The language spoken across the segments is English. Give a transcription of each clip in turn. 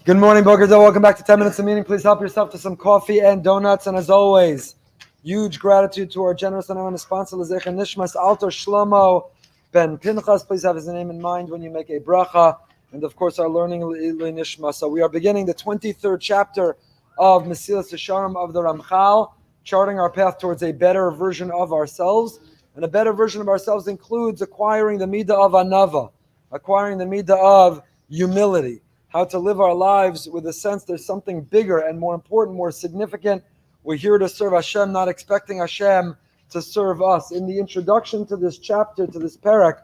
Good morning, Boker Tov. Welcome back to 10 Minutes of Meaning. Please help yourself to some coffee and donuts. And as always, huge gratitude to our generous and anonymous sponsor, L'Zecher Nishmas Alter Shlomo Ben Pinchas. Please have his name in mind when you make a bracha. And of course, our learning Nishma. So we are beginning the 23rd chapter of Mesillas Yesharim of the Ramchal, charting our path towards a better version of ourselves. And a better version of ourselves includes acquiring the midah of anava, acquiring the midah of humility. How to live our lives with a sense there's something bigger and more important, more significant. We're here to serve Hashem, not expecting Hashem to serve us. In the introduction to this chapter, to this parak,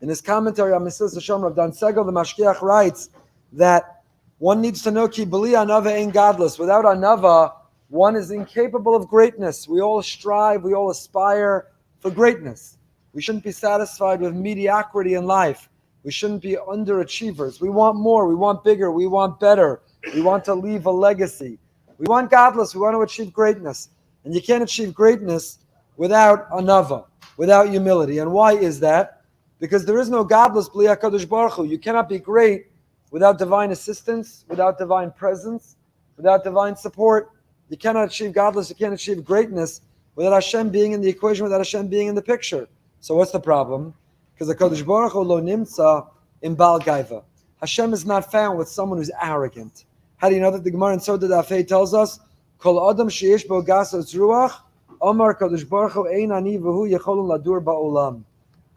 in his commentary on Mesillas Yesharim, Rav Dan Segel, the Mashgiach, writes that one needs to know ki b'li anava ain't godless. Without anava, one is incapable of greatness. We all strive, we all aspire for greatness. We shouldn't be satisfied with mediocrity in life. We shouldn't be underachievers. We want more. We want bigger. We want better. We want to leave a legacy. We want godless. We want to achieve greatness. And you can't achieve greatness without anava, without humility. And why is that? Because there is no godless b'li HaKadosh Baruch Hu. You cannot be great without divine assistance, without divine presence, without divine support. You cannot achieve godless. You can't achieve greatness without Hashem being in the equation, without Hashem being in the picture. So what's the problem? Because the Kadosh Baruch Hu lo nimtza in Bal Gaiva. Hashem is not found with someone who's arrogant. How do you know that? The Gemara in Soda Dafei tells us, Kol Adam sheyesh bo gasas ruach, Omar Kadosh Baruch Hu ein ani v'hu yecholun ladur ba'olam.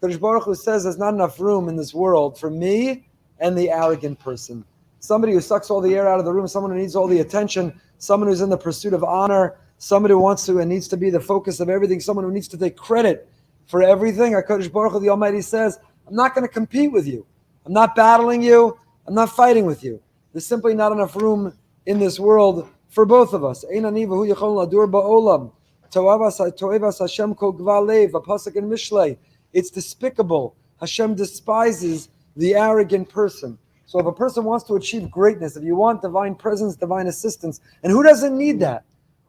Kadosh Baruch Hu says there's not enough room in this world for me and the arrogant person. Somebody who sucks all the air out of the room, someone who needs all the attention, someone who's in the pursuit of honor, somebody who wants to and needs to be the focus of everything, someone who needs to take credit for everything. HaKadosh Baruch Hu, the Almighty, says, I'm not going to compete with you. I'm not battling you. I'm not fighting with you. There's simply not enough room in this world for both of us. Ein ani v'hu yecholun ladur ba'olam. To'evas Hashem kol gval lev, a pasuk in Mishlei. It's despicable. Hashem despises the arrogant person. So if a person wants to achieve greatness, if you want divine presence, divine assistance, and who doesn't need that?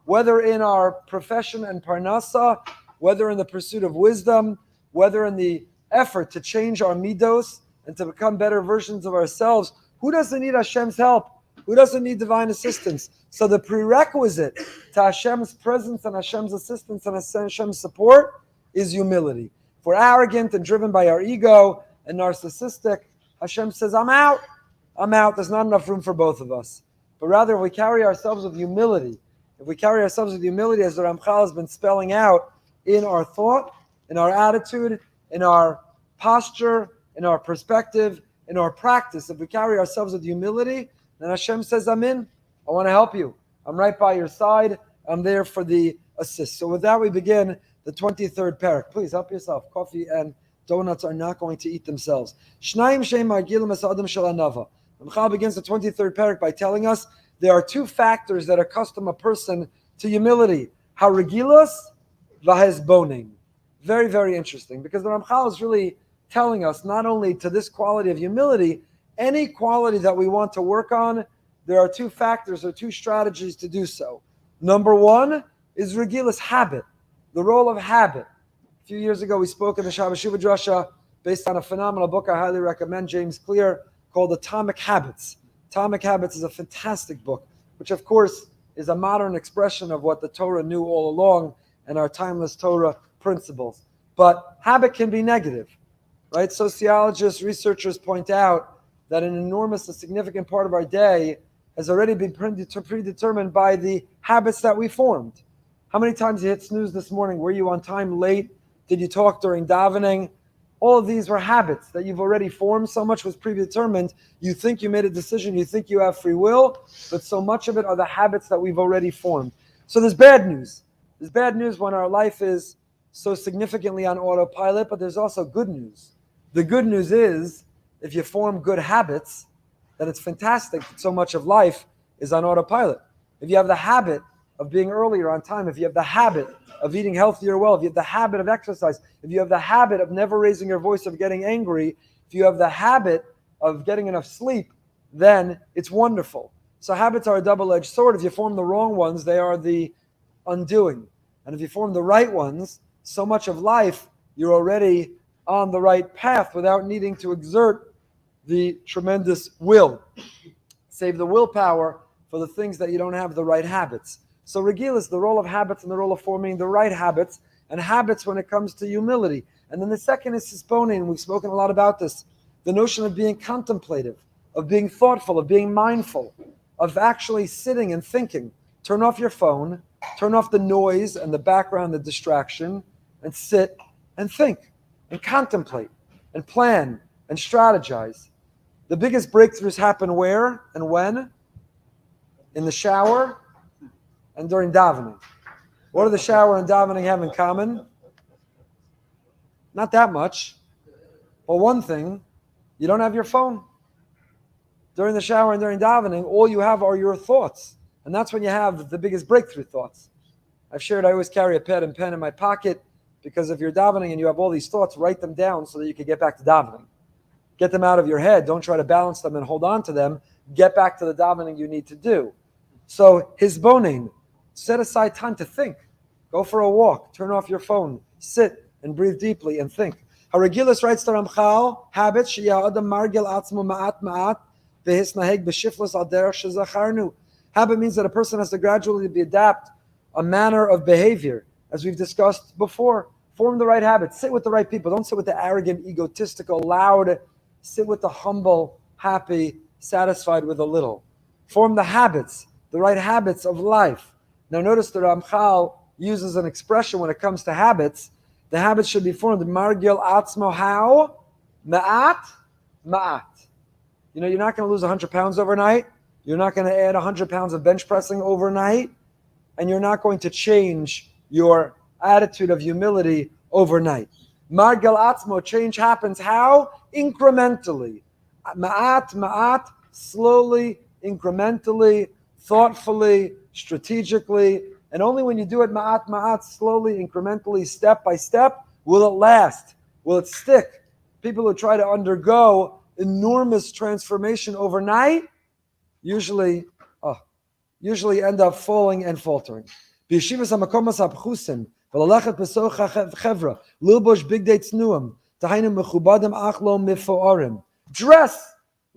Whether in our profession and parnasa, whether in the pursuit of wisdom, whether in the effort to change our midos and to become better versions of ourselves, who doesn't need Hashem's help? Who doesn't need divine assistance? So the prerequisite to Hashem's presence and Hashem's assistance and Hashem's support is humility. If we're arrogant and driven by our ego and narcissistic, Hashem says, I'm out. I'm out. There's not enough room for both of us. But rather, if we carry ourselves with humility, as the Ramchal has been spelling out, in our thought, in our attitude, in our posture, in our perspective, in our practice, if we carry ourselves with humility, then Hashem says, I'm in. I want to help you. I'm right by your side. I'm there for the assist. So with that, we begin the 23rd parak. Please help yourself. Coffee and donuts are not going to eat themselves. Shnayim shem margilim es adam shel anava. Ramchal begins the 23rd parak by telling us there are two factors that accustom a person to humility. Haragilos v'hezbonim. Very, very interesting, because the Ramchal is really telling us not only to this quality of humility, any quality that we want to work on, there are two factors or two strategies to do so. Number one is regilas, habit, the role of habit. A few years ago, we spoke in the Shabbos Shuvah Drasha based on a phenomenal book I highly recommend, James Clear, called Atomic Habits. Atomic Habits is a fantastic book, which of course is a modern expression of what the Torah knew all along and our timeless Torah principles. But habit can be negative, right? Sociologists, researchers point out that an enormous and significant part of our day has already been predetermined by the habits that we formed. How many times you hit snooze this morning? Were you on time, late? Did you talk during davening? All of these were habits that you've already formed. So much was predetermined. You think you made a decision. You think you have free will. But so much of it are the habits that we've already formed. So there's bad news. There's bad news when our life is so significantly on autopilot, but there's also good news. The good news is, if you form good habits, then it's fantastic that so much of life is on autopilot. If you have the habit of being earlier on time, if you have the habit of eating healthier well, if you have the habit of exercise, if you have the habit of never raising your voice, of getting angry, if you have the habit of getting enough sleep, then it's wonderful. So habits are a double-edged sword. If you form the wrong ones, they are the undoing. And if you form the right ones, so much of life, you're already on the right path without needing to exert the tremendous will. Save the willpower for the things that you don't have the right habits. So Regil is the role of habits and the role of forming the right habits, and habits when it comes to humility. And then the second is Hisponin, and we've spoken a lot about this, the notion of being contemplative, of being thoughtful, of being mindful, of actually sitting and thinking. Turn off your phone, turn off the noise and the background, the distraction, and sit and think and contemplate and plan and strategize. The biggest breakthroughs happen where and when? In the shower and during davening. What do the shower and davening have in common? Not that much. But one thing, you don't have your phone. During the shower and during davening, all you have are your thoughts. And that's when you have the biggest breakthrough thoughts. I've shared I always carry a pad and pen in my pocket because if you're davening and you have all these thoughts, write them down so that you can get back to davening. Get them out of your head. Don't try to balance them and hold on to them. Get back to the davening you need to do. So Hisbonin, set aside time to think. Go for a walk. Turn off your phone. Sit and breathe deeply and think. Haragilis writes to Ramchal, habits sheyah adam margil atzmo ma'at ma'at vehisnaheg b'shiflos al derech shezacharnu. Habit means that a person has to gradually adapt a manner of behavior, as we've discussed before. Form the right habits. Sit with the right people. Don't sit with the arrogant, egotistical, loud. Sit with the humble, happy, satisfied with a little. Form the habits, the right habits of life. Now notice the Ramchal uses an expression when it comes to habits. The habits should be formed. Margil atzmo how? Ma'at? Ma'at. You know, you're not going to lose 100 pounds overnight. You're not going to add 100 pounds of bench pressing overnight. And you're not going to change your attitude of humility overnight. Margil atzmo, change happens how? Incrementally. Ma'at, slowly, incrementally, thoughtfully, strategically. And only when you do it ma'at, slowly, incrementally, step by step, will it last, will it stick. People who try to undergo enormous transformation overnight usually end up falling and faltering. Dress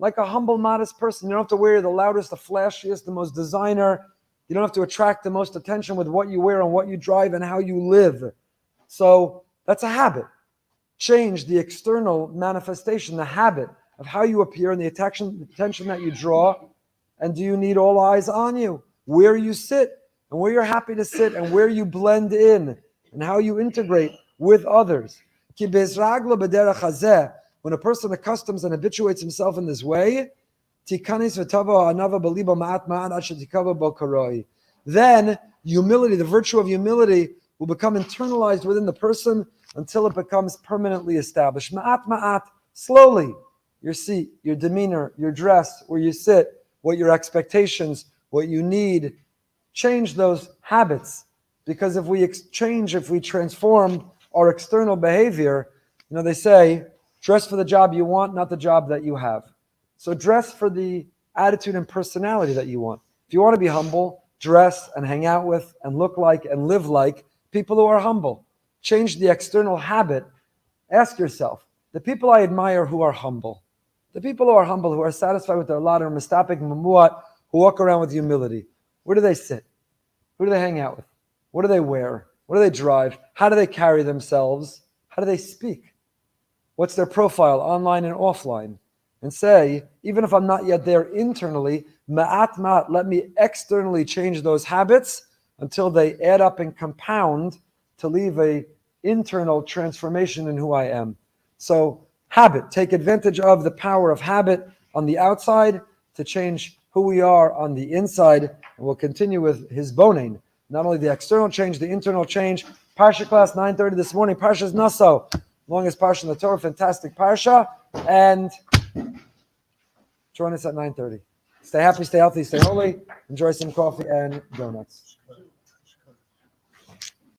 like a humble, modest person. You don't have to wear the loudest, the flashiest, the most designer. You don't have to attract the most attention with what you wear and what you drive and how you live. So that's a habit. Change the external manifestation, the habit of how you appear and the attention that you draw. And do you need all eyes on you? Where you sit and where you're happy to sit and where you blend in and how you integrate with others. When a person accustoms and habituates himself in this way, then humility, the virtue of humility, will become internalized within the person until it becomes permanently established. Ma'at, slowly. Your seat, your demeanor, your dress, where you sit, what your expectations, what you need. Change those habits. Because if we transform our external behavior, they say, dress for the job you want, not the job that you have. So dress for the attitude and personality that you want. If you want to be humble, dress and hang out with and look like and live like people who are humble. Change the external habit. Ask yourself, the people I admire who are humble, the people who are humble, who are satisfied with their lot, or mistapik mamuat, who walk around with humility, where do they sit? Who do they hang out with? What do they wear? What do they drive? How do they carry themselves? How do they speak? What's their profile online and offline? And say, even if I'm not yet there internally, ma'at, let me externally change those habits until they add up and compound to leave a internal transformation in who I am. So habit, take advantage of the power of habit on the outside to change who we are on the inside. And we'll continue with his boning. Not only the external change, the internal change. Parsha class 9:30 this morning. Parsha's Naso, longest Parsha in the Torah, fantastic Parsha. And join us at 9:30. Stay happy, stay healthy, stay holy. Enjoy some coffee and donuts.